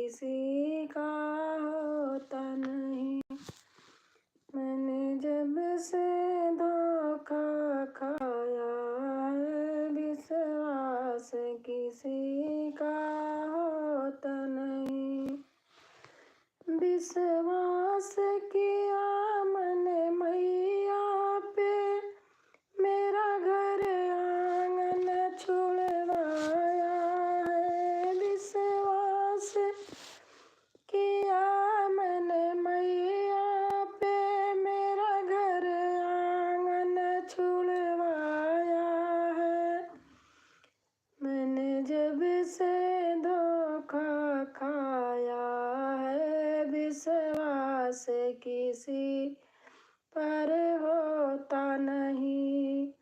किसी का होता नहीं। मैंने जब से धोखा खाया है, विश्वास किसी का होता नहीं। विश्वास किया मैंने मैया पे, मेरा घर आंगन छुड़वाया है। विश्वास किया मैंने मैया पे, मेरा घर आंगन छुड़वाया है। मैंने जब से धोखा खाया है, विश्वास किसी पर होता नहीं।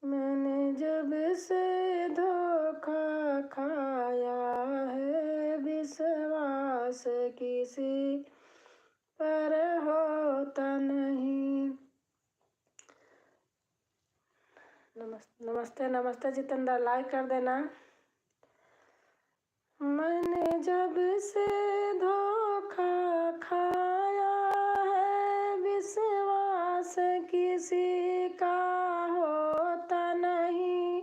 मैंने जब से धोखा खाया है, विश्वास किसी पर होता नहीं। नमस्ते नमस्ते जितेंद्र, लाइक कर देना। मैंने जब से धोखा खाया है, विश्वास किसी का होता नहीं।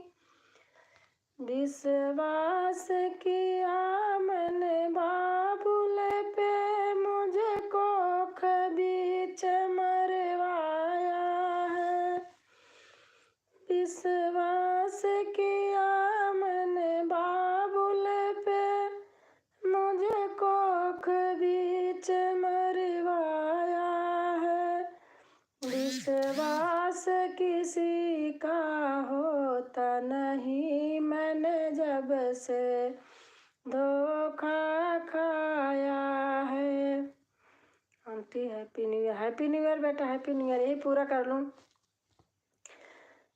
विश्वास किया मैंने बाबुल पे, मुझे कोख बीच मरवाया है। विश्वास किया मैंने बाबुल पे, मुझे कोख बीच मरवाया है। विश्वास किसी का होता नहीं। मैंने जब से धोखा खाया है। Aunty happy new year. Happy new year बेटा, हैप्पी न्यू ईयर। यही पूरा कर लूँ।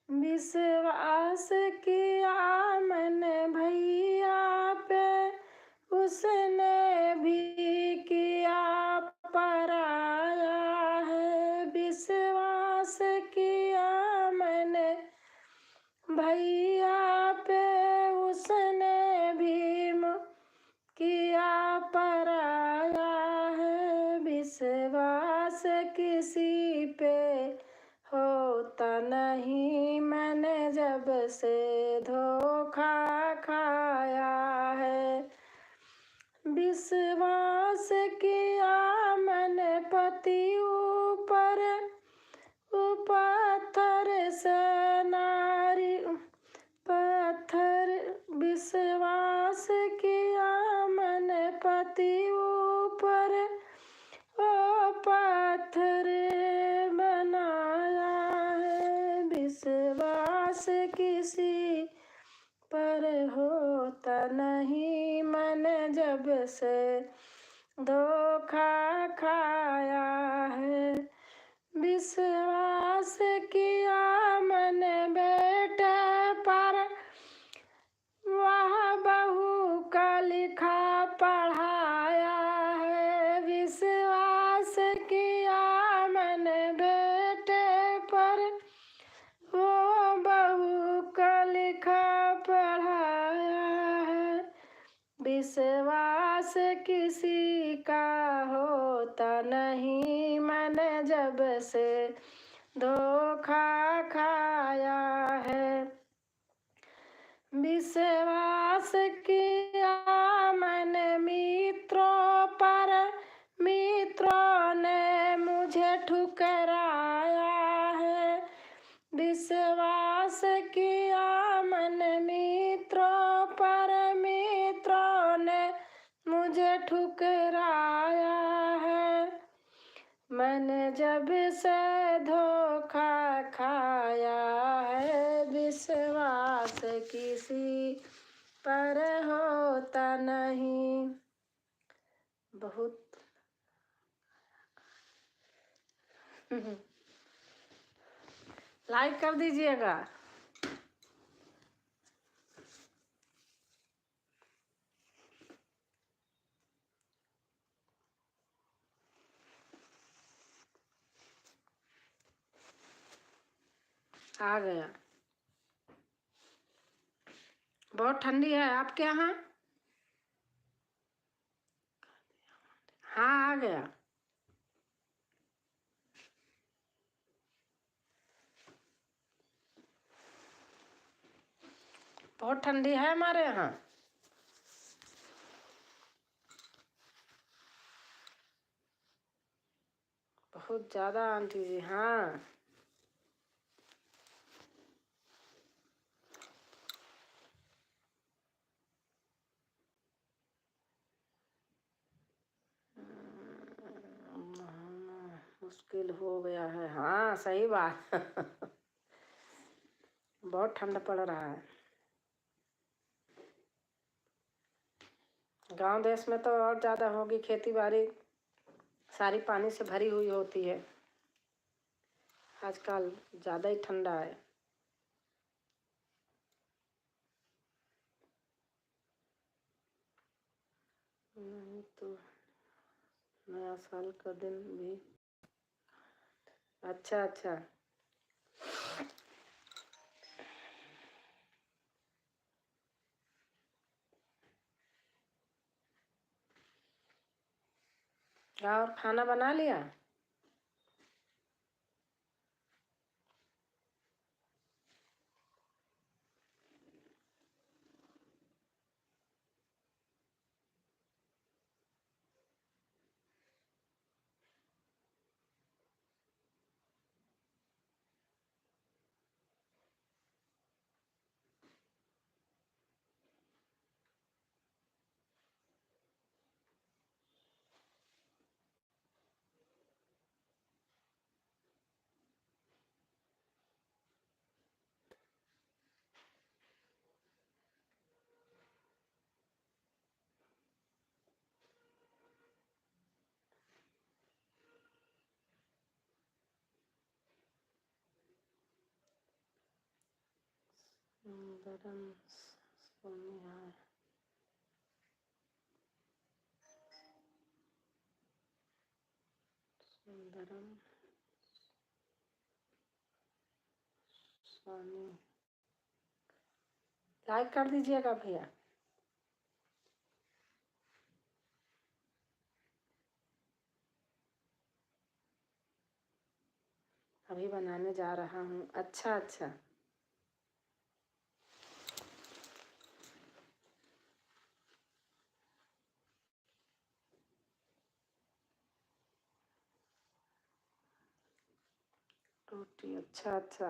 विश्वास किया मैंने भैया पे, उसने भी किया पराया है। विश्वास किया मैंने भैया पे, उसने भी किया पराया है। विश्वास किसी पे होता नहीं। मैंने जब से धोखा खाया है। विश्वास किया मैंने पति ऊपर, पत्थर से नारी पत्थर। विश्वास किया मैंने पति ऊपर, ओ पत्थर बनाया है। विश्वास किसी पर होता नहीं। मैंने जब से धोखा खाया है। विश्वास किया मैंने बेटे पर, वह बहू का लिखा पढ़ाया है। विश्वास किया मैंने बेटे पर, वो बहू का लिखा पढ़ाया है। विश्वास किसी का होता नहीं। मैंने जब से धोखा खाया है। विश्वास किया मैंने मित्रों पर, मित्रों ने मुझे ठुकराया है। विश्वास किया मैंने मित्रों पर, मित्रों ने मुझे ठुकराया है। मैंने जब से धोखा खाया है, विश्वास किसी पर होता नहीं। बहुत लाइक कर दीजिएगा। आ गया। बहुत ठंडी है आपके यहाँ? हाँ आ गया। बहुत ठंडी है हमारे यहाँ। बहुत ज़्यादा आंटी जी, हाँ। मुश्किल हो गया है, हाँ सही बात। बहुत ठंड पड़ रहा है। गांव देश में तो और ज़्यादा होगी, खेती बाड़ी सारी पानी से भरी हुई होती है। आजकल ज़्यादा ही ठंडा है। नहीं तो नया साल का दिन भी। अच्छा अच्छा। और खाना बना लिया? सुंदरम सोनिया। सुंदरम सोनी। लाइक कर दीजिएगा भैया। अभी बनाने जा रहा हूँ। अच्छा अच्छा। रोटी, अच्छा अच्छा।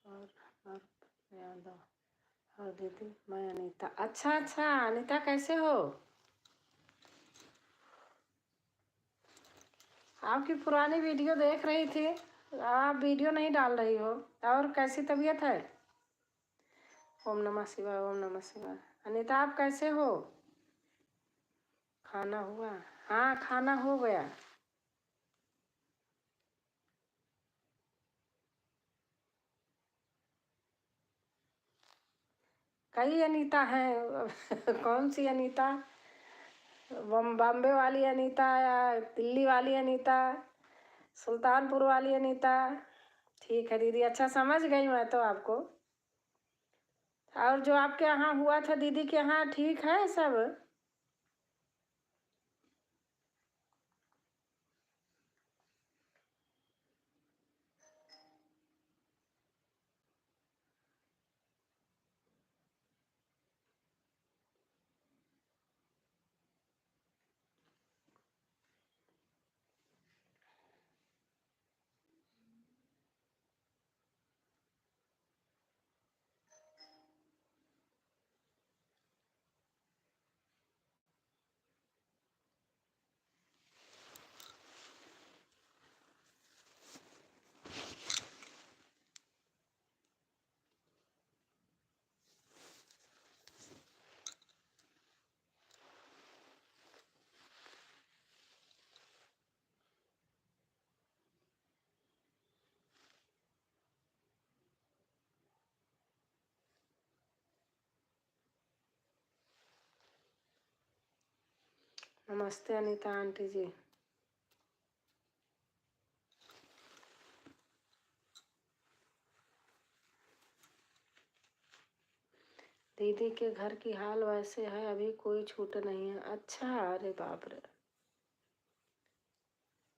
और यादव और दीदी, मैं अनीता। अच्छा अच्छा, अनीता कैसे हो? आपकी पुरानी वीडियो देख रही थी, आप वीडियो नहीं डाल रही हो। और कैसी तबीयत है? ओम नमः शिवाय, ओम नमः शिवाय। अनीता आप कैसे हो? खाना हुआ? हाँ खाना हो गया। कई अनीता हैं। कौन सी अनीता? बॉम्बे वाली अनीता या दिल्ली वाली अनीता, सुल्तानपुर वाली अनीता? ठीक है दीदी, अच्छा समझ गई मैं तो आपको। और जो आपके यहाँ हुआ था दीदी के यहाँ, ठीक है सब? नमस्ते अनीता आंटी जी। दीदी के घर की हाल वैसे है, अभी कोई छूट नहीं है। अच्छा, अरे बाप रे,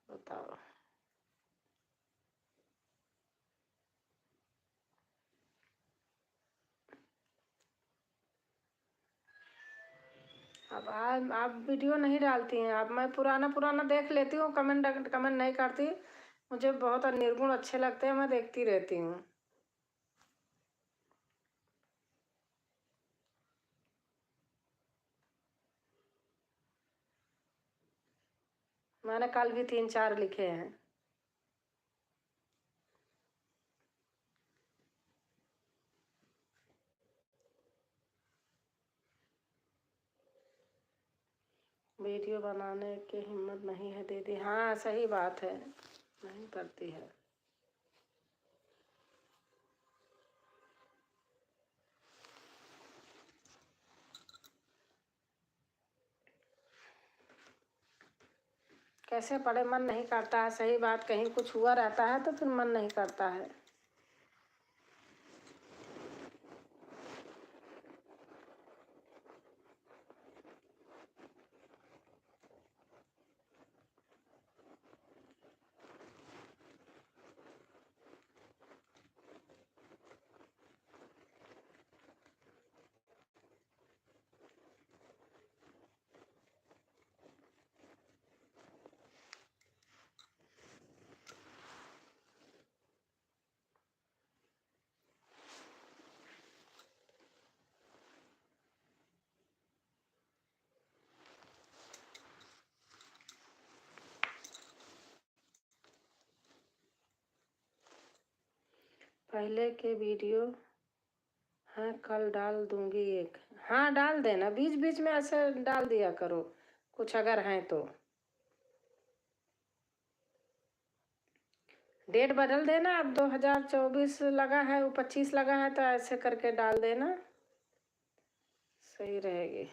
बताओ। अब आप वीडियो नहीं डालती हैं। अब मैं पुराना पुराना देख लेती हूँ, कमेंट कमेंट नहीं करती। मुझे बहुत निर्गुण अच्छे लगते हैं, मैं देखती रहती हूँ। मैंने कल भी 3-4 लिखे हैं। वीडियो बनाने की हिम्मत नहीं है दीदी। हाँ सही बात है, नहीं करती है। कैसे पढ़े, मन नहीं करता है। सही बात, कहीं कुछ हुआ रहता है तो फिर मन नहीं करता है। पहले के वीडियो हैं, कल डाल दूंगी एक। हाँ डाल देना, बीच बीच में ऐसे डाल दिया करो कुछ अगर हैं तो। डेट बदल देना, अब 2024 लगा है, वो 25 लगा है, तो ऐसे करके डाल देना, सही रहेगी।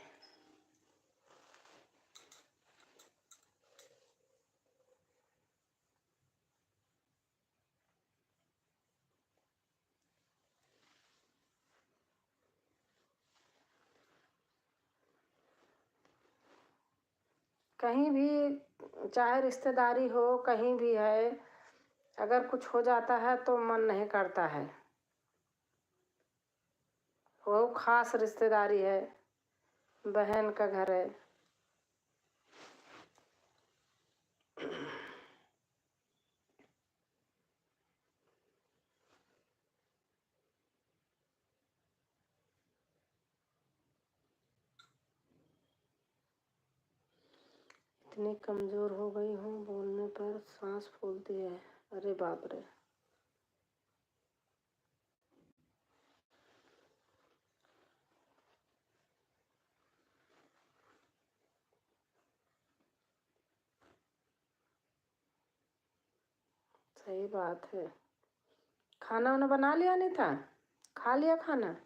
कहीं भी चाहे रिश्तेदारी हो, कहीं भी है, अगर कुछ हो जाता है तो मन नहीं करता है। वो खास रिश्तेदारी है, बहन का घर है। इतनी कमज़ोर हो गई हूँ, बोलने पर सांस फूलती है। अरे बाप रे। सही बात है। खाना वाना बना लिया नहीं था, खा लिया खाना?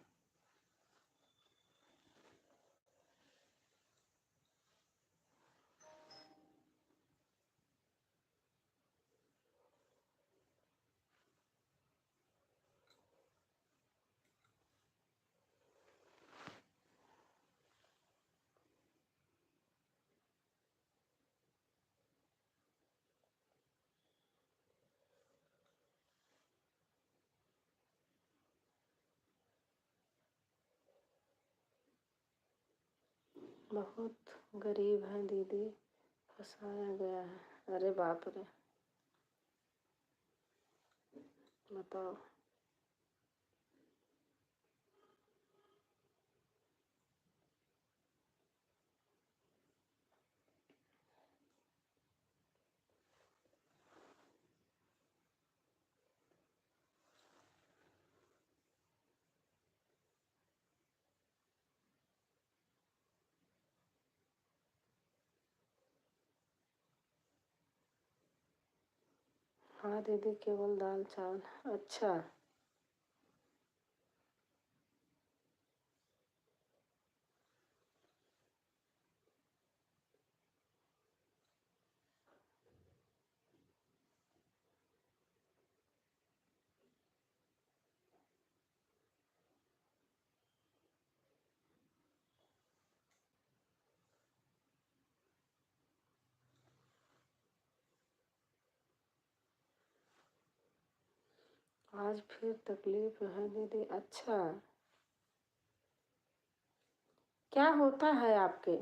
बहुत गरीब है दीदी, फंसाया गया है। अरे बाप रे, बताओ। हाँ दीदी, केवल दाल चावल। अच्छा, आज फिर तकलीफ है दीदी। अच्छा, क्या होता है आपके?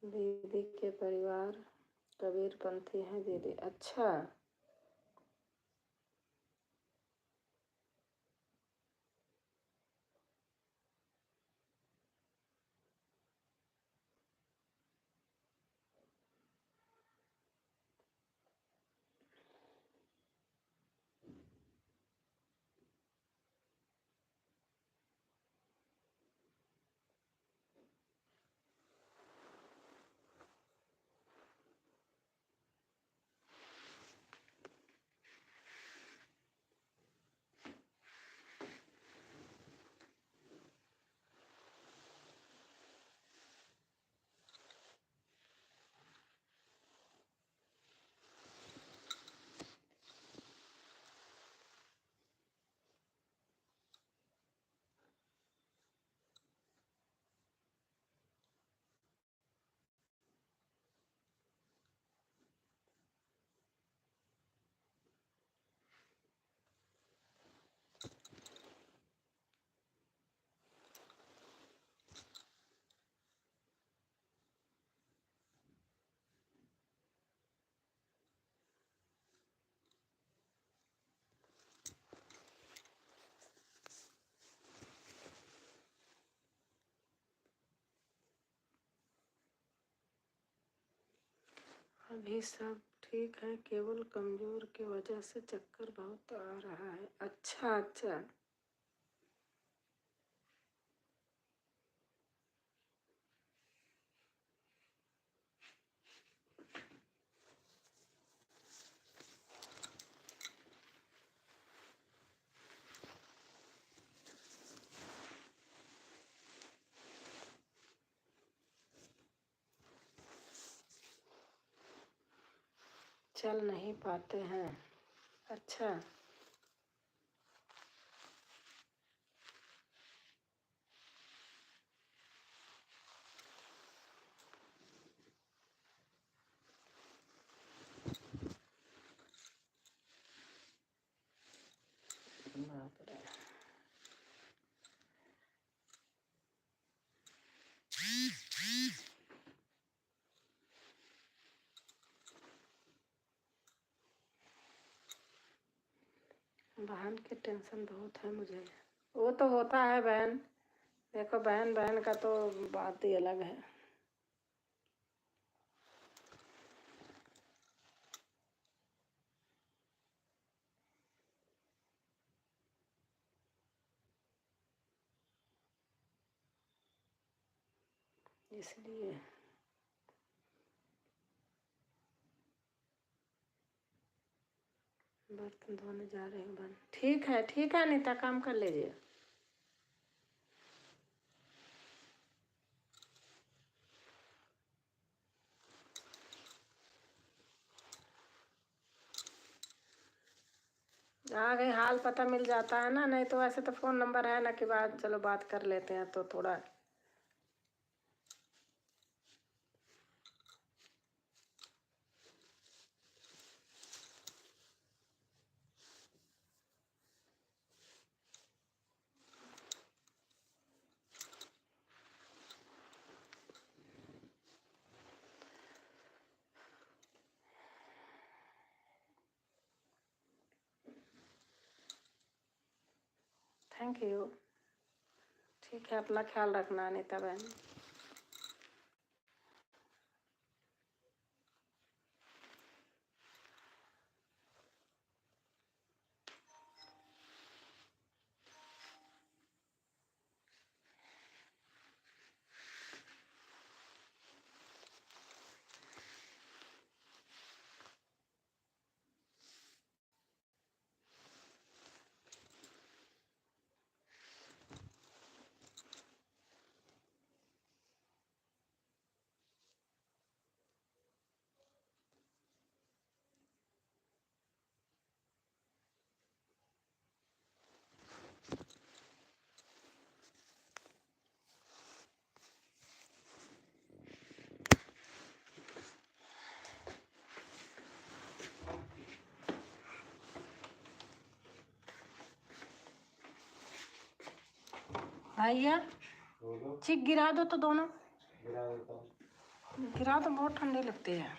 दीदी के परिवार कबीरपंथी हैं दीदी। अच्छा, अभी सब ठीक है, केवल कमजोर की वजह से चक्कर बहुत आ रहा है। अच्छा अच्छा, चल नहीं पाते हैं। अच्छा, बाप रे। बहन की टेंशन बहुत है मुझे। वो तो होता है बहन। देखो, बहन बहन का तो बात ही अलग है। इसलिए बर्तन धोने जा रही हूँ बहन। ठीक है अनीता, काम कर लीजिए। आ गई, हाल पता मिल जाता है ना, नहीं तो वैसे तो फोन नंबर है ना कि बात, चलो बात कर लेते हैं तो थोड़ा। Thank you. ठीक है, अपना ख्याल रखना अनीता बहन। भैया चिक गिरा दो तो दोनों। गिरा तो बहुत ठंडे लगते हैं।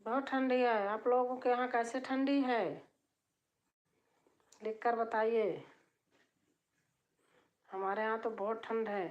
बहुत ठंडी है। आप लोगों के यहाँ कैसे ठंडी है, लिख कर बताइए। हमारे यहाँ तो बहुत ठंड है।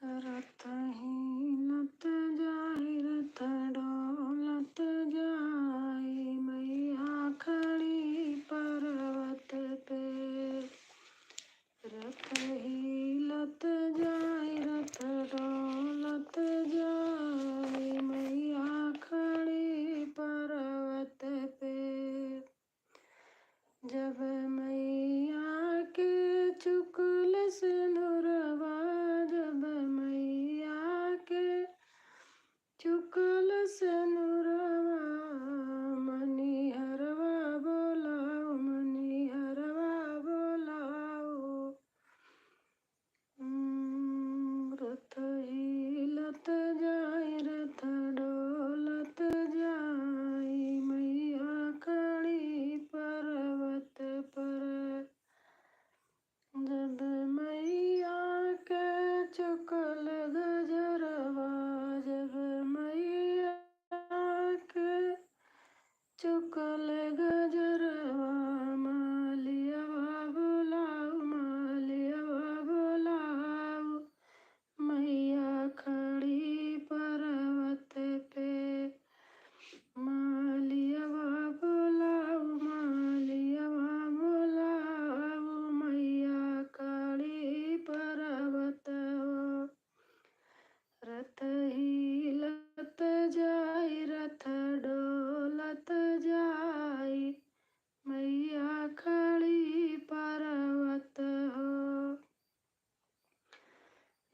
रथ हिलत जाए रथ डोलत जाए, मैया खड़ी पर्वत पे। रथ हिलत जाए रथ डोलत जाए, मैया खड़ी पर्वत पे। जब मैया के चुकल सिनुरवा, जब मैया के चुकल सिनुरवा, मनिहरवा बोलाओ मनिहरवा बोलाओ। रथ हिलत जाए रथ डोलत जाए, मैया खड़ी पर्वत पर। जब मैया के चुकल गजरवा, जब मैया के चुकल गजरवा, मालियवा बोलाओ मालियवा बोलाओ। मैया खड़ी पर्वत पे, मालियवा बोलाओ मालियवा बोलाओ। मैया खड़ी पर्वत हो। रथ हिलत जाए रथ डोलत जाए, मैया खड़ी पर्वत हो।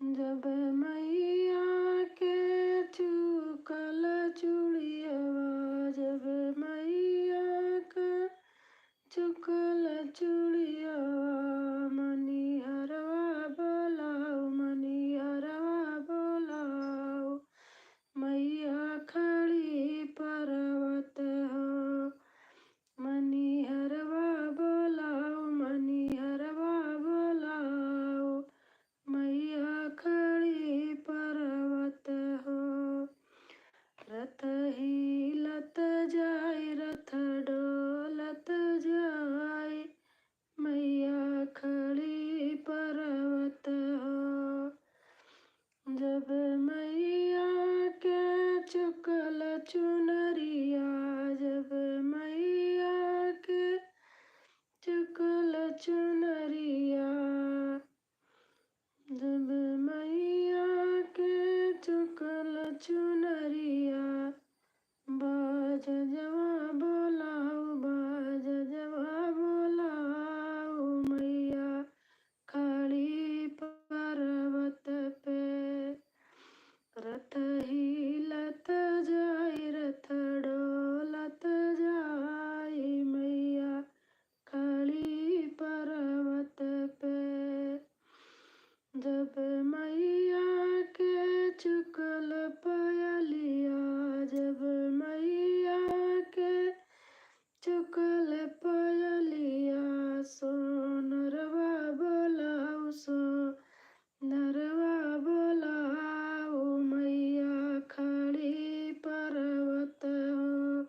जब मैया के चुकल चूड़ियवा, जब मैया के चुकल चूड़ियवा, मनिहरवा बोलाओ मनिहरवा बोलाओ। चुकल पयलिया सोनरवा बोलाऊ सो नरवा बोलाऊ मैया खड़ी पर्वत हो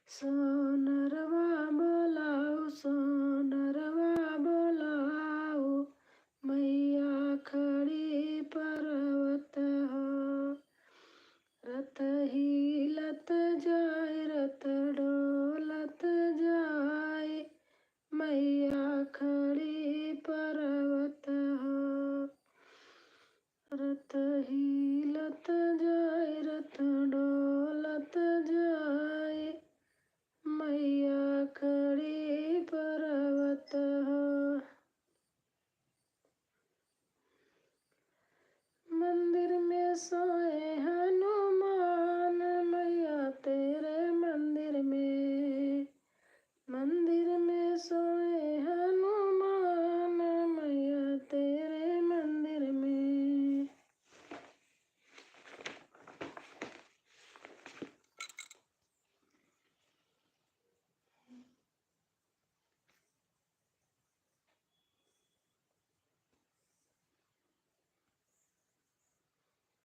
सोन